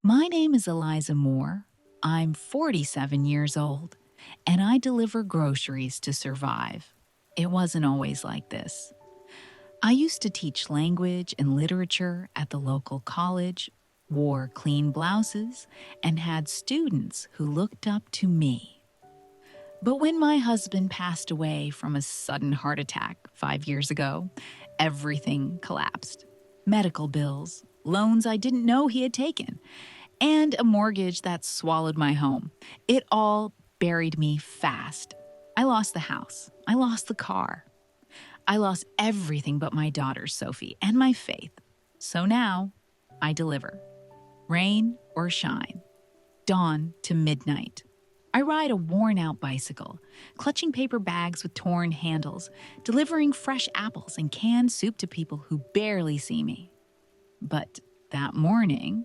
My name is Eliza Moore. I'm 47 years old, and I deliver groceries to survive. It wasn't always like this. I used to teach language and literature at the local college, wore clean blouses, and had students who looked up to me. But when my husband passed away from a sudden heart attack 5 years ago, everything collapsed. Medical bills, loans I didn't know he had taken, and a mortgage that swallowed my home. It all buried me fast. I lost the house. I lost the car. I lost everything but my daughter, Sophie, and my faith. So now, I deliver. Rain or shine. Dawn to midnight. I ride a worn-out bicycle, clutching paper bags with torn handles, delivering fresh apples and canned soup to people who barely see me. But that morning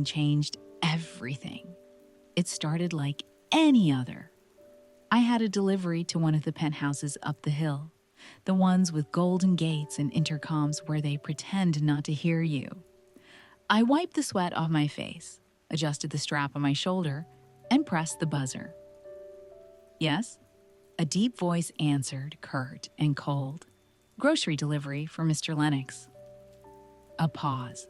changed everything. It started like any other. I had a delivery to one of the penthouses up the hill, the ones with golden gates and intercoms where they pretend not to hear you. I wiped the sweat off my face, adjusted the strap on my shoulder, and pressed the buzzer. Yes? A deep voice answered, curt and cold. Grocery delivery for Mr. Lennox. A pause.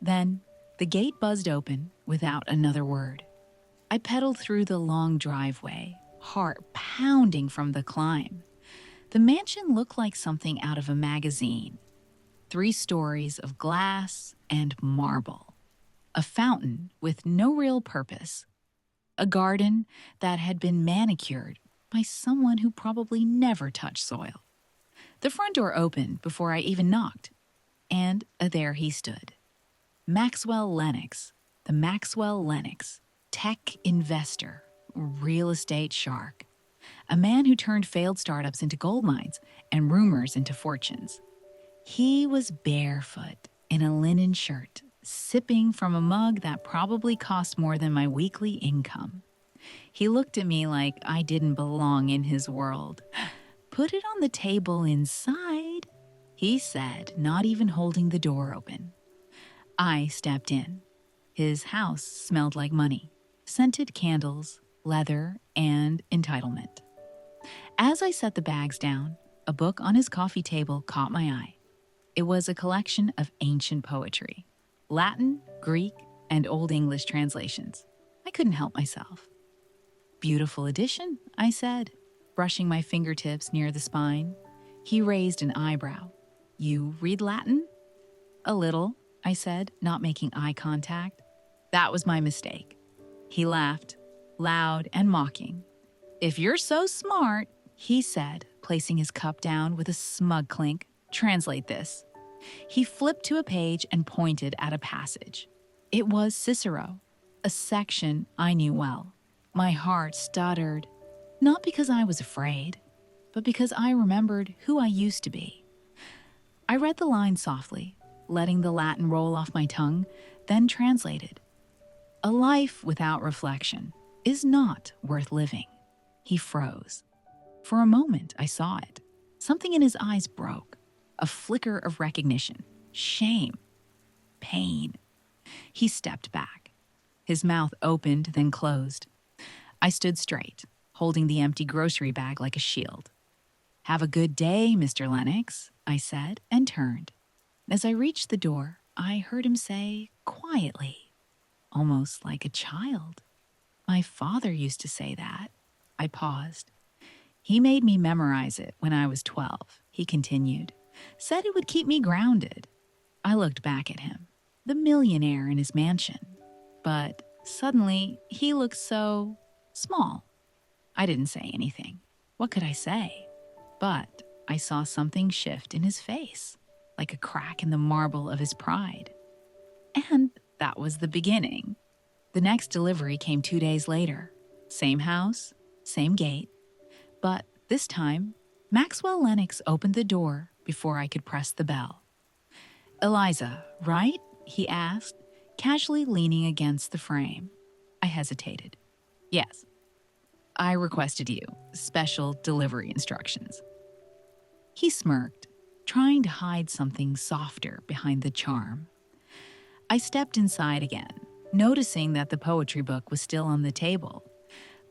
Then, the gate buzzed open without another word. I pedaled through the long driveway, heart pounding from the climb. The mansion looked like something out of a magazine. 3 stories of glass and marble. A fountain with no real purpose. A garden that had been manicured by someone who probably never touched soil. The front door opened before I even knocked, and there he stood. Maxwell Lennox, the Maxwell Lennox, tech investor, real estate shark. A man who turned failed startups into gold mines and rumors into fortunes. He was barefoot in a linen shirt, sipping from a mug that probably cost more than my weekly income. He looked at me like I didn't belong in his world. "Put it on the table inside," he said, not even holding the door open. I stepped in. His house smelled like money, scented candles, leather, and entitlement. As I set the bags down, a book on his coffee table caught my eye. It was a collection of ancient poetry, Latin, Greek, and Old English translations. I couldn't help myself. "Beautiful edition," I said, brushing my fingertips near the spine. He raised an eyebrow. "You read Latin?" "A little," I said, not making eye contact. "That was my mistake." He laughed, loud and mocking. "If you're so smart," he said, placing his cup down with a smug clink, "translate this." He flipped to a page and pointed at a passage. It was Cicero, a section I knew well. My heart stuttered, not because I was afraid, but because I remembered who I used to be. I read the line softly, letting the Latin roll off my tongue, then translated. "A life without reflection is not worth living." He froze. For a moment, I saw it. Something in his eyes broke. A flicker of recognition, shame, pain. He stepped back. His mouth opened, then closed. I stood straight, holding the empty grocery bag like a shield. "Have a good day, Mr. Lennox," I said, and turned. As I reached the door, I heard him say quietly, almost like a child, "My father used to say that." I paused. "He made me memorize it when I was 12, he continued. "Said it would keep me grounded." I looked back at him, the millionaire in his mansion. But suddenly, he looked so small. I didn't say anything. What could I say? But I saw something shift in his face, like a crack in the marble of his pride. And that was the beginning. The next delivery came 2 days later. Same house, same gate. But this time, Maxwell Lennox opened the door before I could press the bell. "Eliza, right?" he asked, casually leaning against the frame. I hesitated. "Yes. I requested you. Special delivery instructions." He smirked, trying to hide something softer behind the charm. I stepped inside again, noticing that the poetry book was still on the table,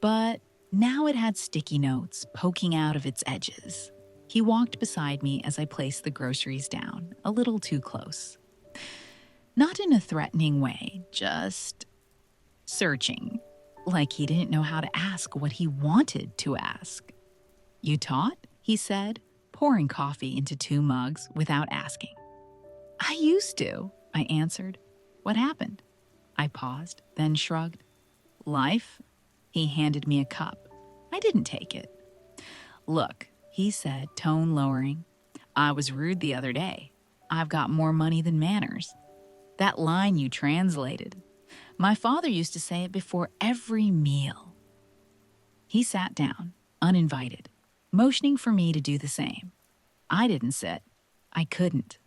but now it had sticky notes poking out of its edges. He walked beside me as I placed the groceries down, a little too close. Not in a threatening way, just searching, like he didn't know how to ask what he wanted to ask. "You taught?" he said, pouring coffee into 2 mugs without asking. "I used to," I answered. "What happened?" I paused, then shrugged. "Life?" He handed me a cup. I didn't take it. "Look," he said, tone lowering, "I was rude the other day. I've got more money than manners. That line you translated. My father used to say it before every meal." He sat down, uninvited, motioning for me to do the same. I didn't sit. I couldn't.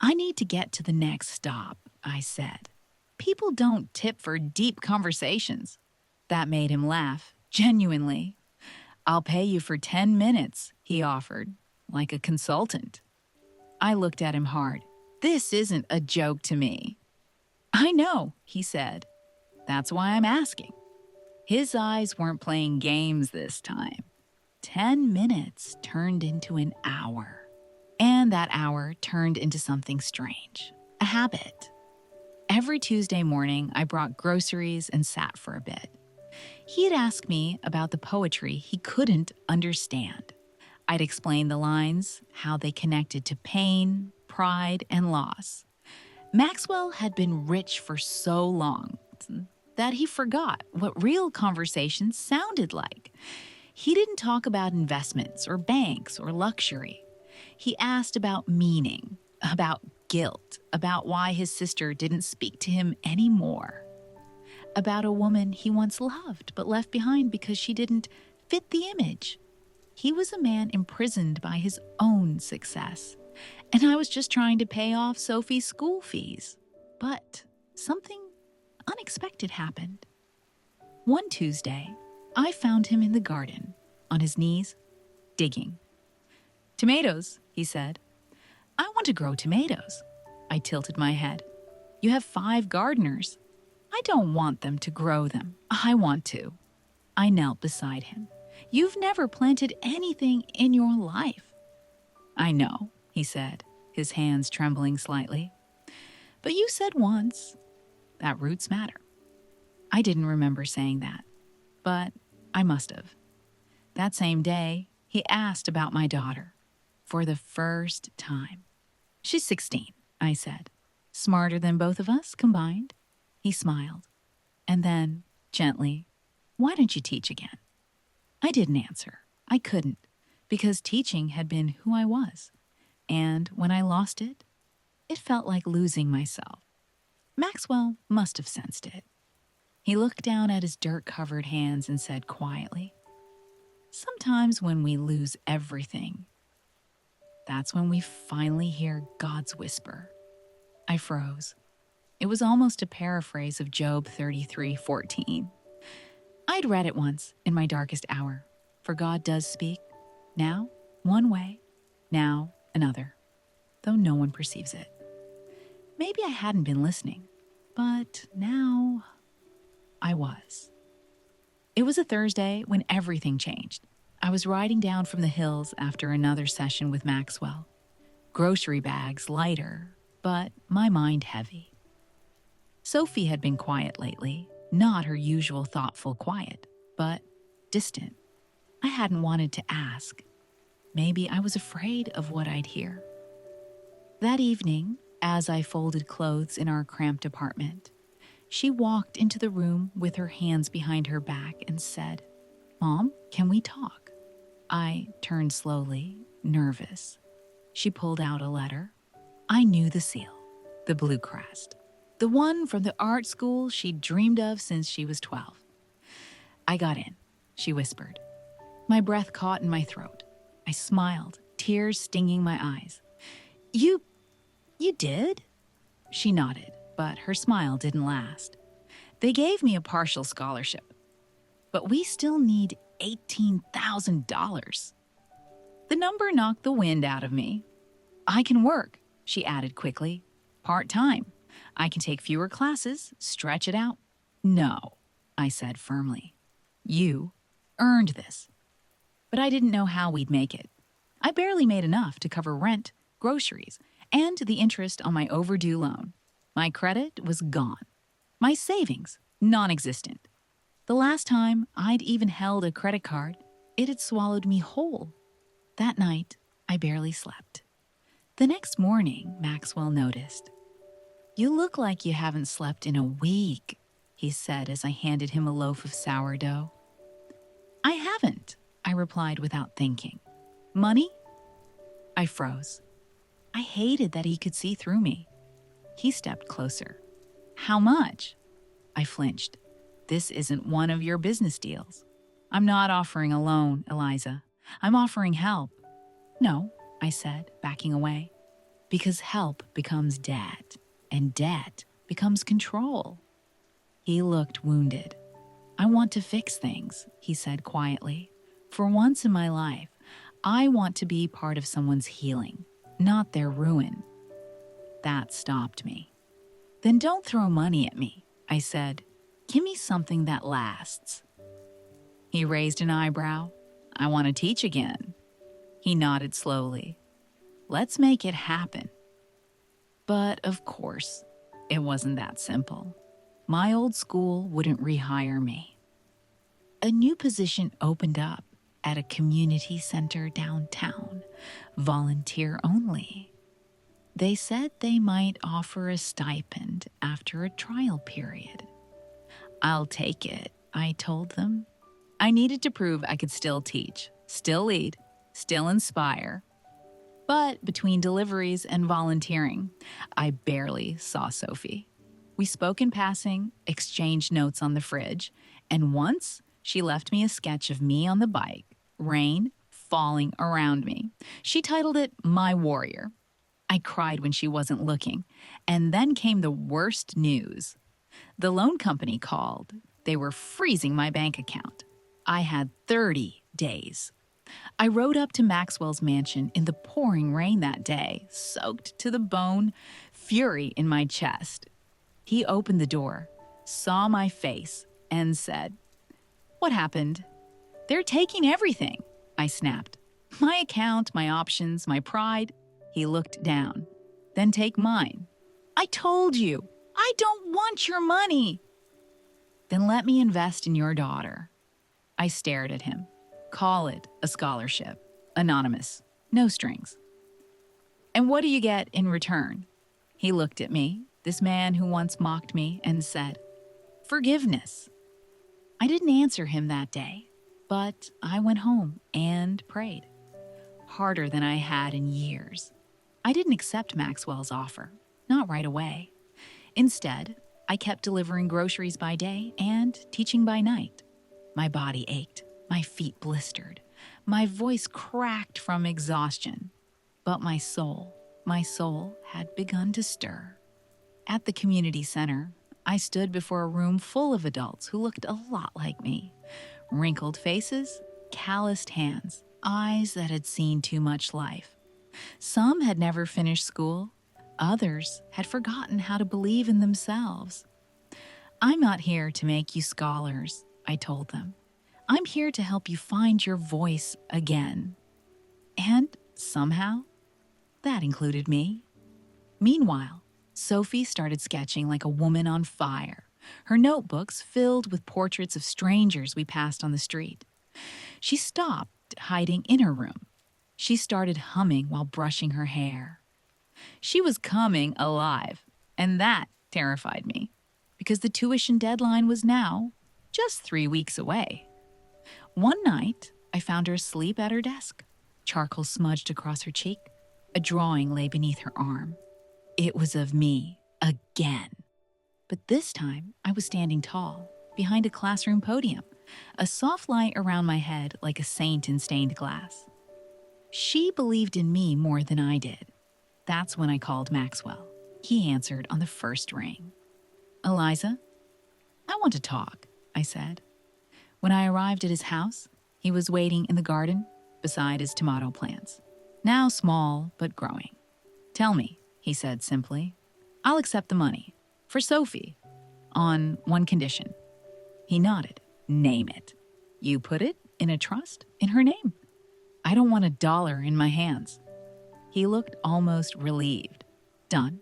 "I need to get to the next stop," I said. "People don't tip for deep conversations." That made him laugh, genuinely. "I'll pay you for 10 minutes, he offered, like a consultant. I looked at him hard. "This isn't a joke to me." "I know," he said. "That's why I'm asking." His eyes weren't playing games this time. 10 minutes turned into an hour. And that hour turned into something strange, a habit. Every Tuesday morning, I brought groceries and sat for a bit. He'd ask me about the poetry he couldn't understand. I'd explain the lines, how they connected to pain, pride, and loss. Maxwell had been rich for so long that he forgot what real conversations sounded like. He didn't talk about investments or banks or luxury. He asked about meaning, about guilt, about why his sister didn't speak to him anymore, about a woman he once loved but left behind because she didn't fit the image. He was a man imprisoned by his own success, and I was just trying to pay off Sophie's school fees. But something unexpected happened. One Tuesday, I found him in the garden, on his knees, digging. "Tomatoes," he said. "I want to grow tomatoes." I tilted my head. "You have 5 gardeners." "I don't want them to grow them. I want to." I knelt beside him. "You've never planted anything in your life." "I know," he said, his hands trembling slightly. "But you said once that roots matter." I didn't remember saying that, but I must have. That same day, he asked about my daughter. For the first time. "She's 16, I said. "Smarter than both of us combined." He smiled. And then, gently, "Why don't you teach again?" I didn't answer. I couldn't, because teaching had been who I was. And when I lost it, it felt like losing myself. Maxwell must have sensed it. He looked down at his dirt-covered hands and said quietly, "Sometimes when we lose everything, that's when we finally hear God's whisper." I froze. It was almost a paraphrase of Job 33:14. I'd read it once in my darkest hour. For God does speak, now one way, now another, though no one perceives it. Maybe I hadn't been listening, but now I was. It was a Thursday when everything changed. I was riding down from the hills after another session with Maxwell. Grocery bags lighter, but my mind heavy. Sophie had been quiet lately, not her usual thoughtful quiet, but distant. I hadn't wanted to ask. Maybe I was afraid of what I'd hear. That evening, as I folded clothes in our cramped apartment, she walked into the room with her hands behind her back and said, "Mom, can we talk?" I turned slowly, nervous. She pulled out a letter. I knew the seal, the blue crest, the one from the art school she'd dreamed of since she was 12. "I got in," she whispered. My breath caught in my throat. I smiled, tears stinging my eyes. You did?" She nodded, but her smile didn't last. "They gave me a partial scholarship, but we still need $18,000. The number knocked the wind out of me. "I can work," she added quickly. "Part-time. I can take fewer classes, stretch it out. No, I said firmly. You earned this. But I didn't know how we'd make it. I barely made enough to cover rent, groceries, and the interest on my overdue loan. My credit was gone. My savings, non-existent. The last time I'd even held a credit card, it had swallowed me whole. That night, I barely slept. The next morning, Maxwell noticed. "You look like you haven't slept in a week," he said as I handed him a loaf of sourdough. "I haven't," I replied without thinking. "Money?" I froze. I hated that he could see through me. He stepped closer. "How much?" I flinched. "This isn't one of your business deals. I'm not offering a loan, Eliza. I'm offering help." "No," I said, backing away. "Because help becomes debt, and debt becomes control." He looked wounded. "I want to fix things," he said quietly. "For once in my life, I want to be part of someone's healing, not their ruin." That stopped me. "Then don't throw money at me," I said. "Give me something that lasts." He raised an eyebrow. "I want to teach again." He nodded slowly. "Let's make it happen." But of course, it wasn't that simple. My old school wouldn't rehire me. A new position opened up at a community center downtown, volunteer only. They said they might offer a stipend after a trial period. "I'll take it," I told them. I needed to prove I could still teach, still lead, still inspire. But between deliveries and volunteering, I barely saw Sophie. We spoke in passing, exchanged notes on the fridge, and once she left me a sketch of me on the bike, rain falling around me. She titled it "My Warrior." I cried when she wasn't looking, and then came the worst news. The loan company called. They were freezing my bank account. I had 30 days. I rode up to Maxwell's mansion in the pouring rain that day, soaked to the bone, fury in my chest. He opened the door, saw my face, and said, "What happened?" "They're taking everything," I snapped. "My account, my options, my pride." He looked down. "Then take mine." "I told you, I don't want your money." "Then let me invest in your daughter." I stared at him. "Call it a scholarship. Anonymous. No strings." "And what do you get in return?" He looked at me, this man who once mocked me, and said, "Forgiveness." I didn't answer him that day, but I went home and prayed. Harder than I had in years. I didn't accept Maxwell's offer, not right away. Instead, I kept delivering groceries by day and teaching by night. My body ached, my feet blistered, my voice cracked from exhaustion. But my soul had begun to stir. At the community center, I stood before a room full of adults who looked a lot like me. Wrinkled faces, calloused hands, eyes that had seen too much life. Some had never finished school. Others had forgotten how to believe in themselves. "I'm not here to make you scholars," I told them. "I'm here to help you find your voice again." And somehow, that included me. Meanwhile, Sophie started sketching like a woman on fire, her notebooks filled with portraits of strangers we passed on the street. She stopped hiding in her room. She started humming while brushing her hair. She was coming alive, and that terrified me, because the tuition deadline was now just 3 weeks away. One night, I found her asleep at her desk, charcoal smudged across her cheek. A drawing lay beneath her arm. It was of me, again. But this time, I was standing tall, behind a classroom podium, a soft light around my head like a saint in stained glass. She believed in me more than I did. That's when I called Maxwell. He answered on the first ring. "Eliza, I want to talk," I said. When I arrived at his house, he was waiting in the garden beside his tomato plants, now small but growing. "Tell me," he said simply. I'll accept the money. For Sophie. On one condition. He nodded. Name it. You put it in a trust in her name. I don't want $1 in my hands. He looked almost relieved. Done.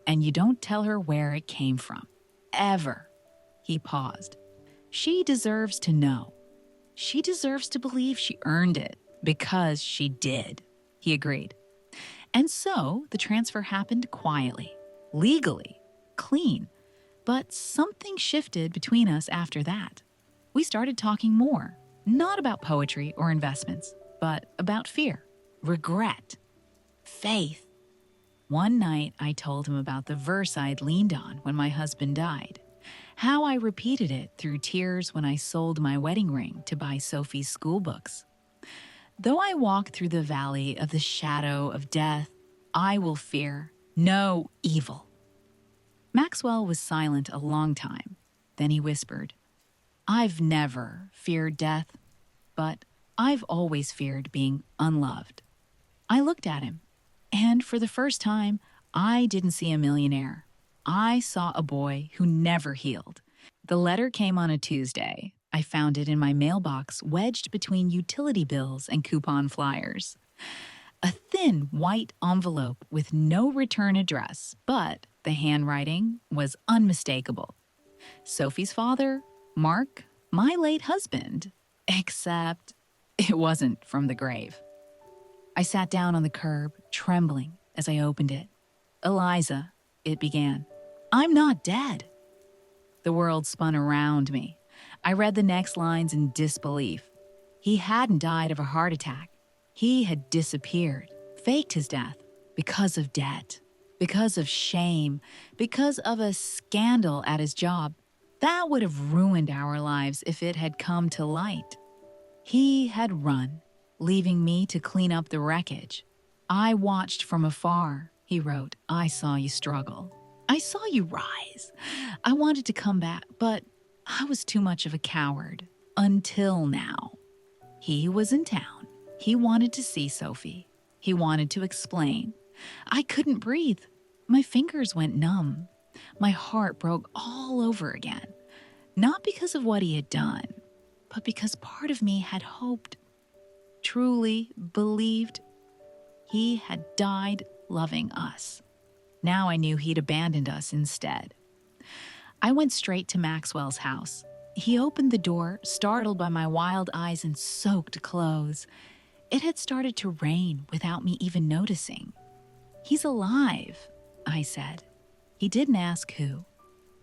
And you don't tell her where it came from. Ever. He paused. She deserves to know. She deserves to believe she earned it because she did. He agreed. And so the transfer happened quietly, legally, clean. But something shifted between us after that. We started talking more, not about poetry or investments, but about fear, regret, faith. One night, I told him about the verse I'd leaned on when my husband died, how I repeated it through tears when I sold my wedding ring to buy Sophie's school books. Though I walk through the valley of the shadow of death, I will fear no evil. Maxwell was silent a long time. Then he whispered, I've never feared death, but I've always feared being unloved. I looked at him, and for the first time, I didn't see a millionaire. I saw a boy who never healed. The letter came on a Tuesday. I found it in my mailbox, wedged between utility bills and coupon flyers. A thin white envelope with no return address, but the handwriting was unmistakable. Sophie's father, Mark, my late husband, except it wasn't from the grave. I sat down on the curb, trembling as I opened it. Eliza, it began. I'm not dead. The world spun around me. I read the next lines in disbelief. He hadn't died of a heart attack. He had disappeared, faked his death, because of debt, because of shame, because of a scandal at his job. That would have ruined our lives if it had come to light. He had run, leaving me to clean up the wreckage. I watched from afar, he wrote. I saw you struggle. I saw you rise. I wanted to come back, but I was too much of a coward. Until now. He was in town. He wanted to see Sophie. He wanted to explain. I couldn't breathe. My fingers went numb. My heart broke all over again. Not because of what he had done, but because part of me had hoped, truly believed he had died loving us. Now I knew he'd abandoned us instead. I went straight to Maxwell's house. He opened the door, startled by my wild eyes and soaked clothes. It had started to rain without me even noticing. He's alive, I said. He didn't ask who.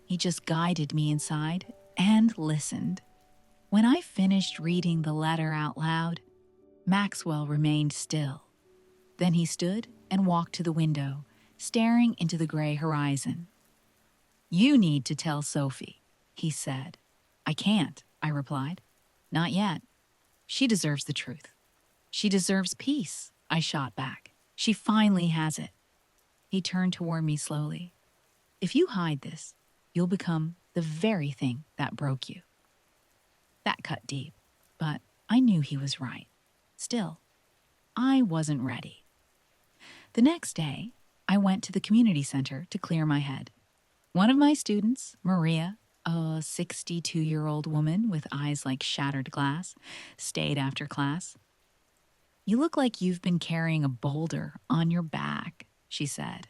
He just guided me inside and listened. When I finished reading the letter out loud, Maxwell remained still. Then he stood and walked to the window, staring into the gray horizon. You need to tell Sophie, he said. I can't, I replied. Not yet. She deserves the truth. She deserves peace, I shot back. She finally has it. He turned toward me slowly. If you hide this, you'll become the very thing that broke you. That cut deep, but I knew he was right. Still, I wasn't ready. The next day, I went to the community center to clear my head. One of my students, Maria, a 62-year-old woman with eyes like shattered glass, stayed after class. You look like you've been carrying a boulder on your back, she said.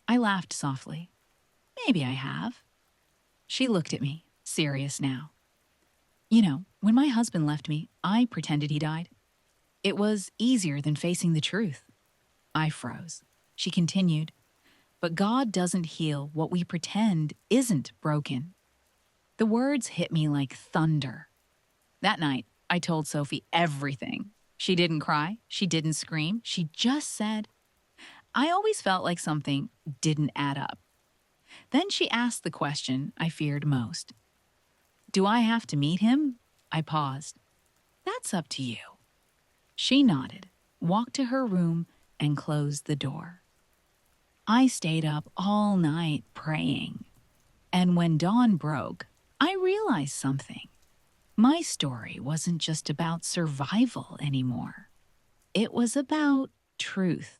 I laughed softly. Maybe I have. She looked at me, serious now. You know, when my husband left me, I pretended he died. It was easier than facing the truth. I froze. She continued, but God doesn't heal what we pretend isn't broken. The words hit me like thunder. That night, I told Sophie everything. She didn't cry. She didn't scream. She just said, I always felt like something didn't add up. Then she asked the question I feared most. Do I have to meet him? I paused. That's up to you. She nodded, walked to her room, and closed the door. I stayed up all night praying. And when dawn broke, I realized something. My story wasn't just about survival anymore. It was about truth.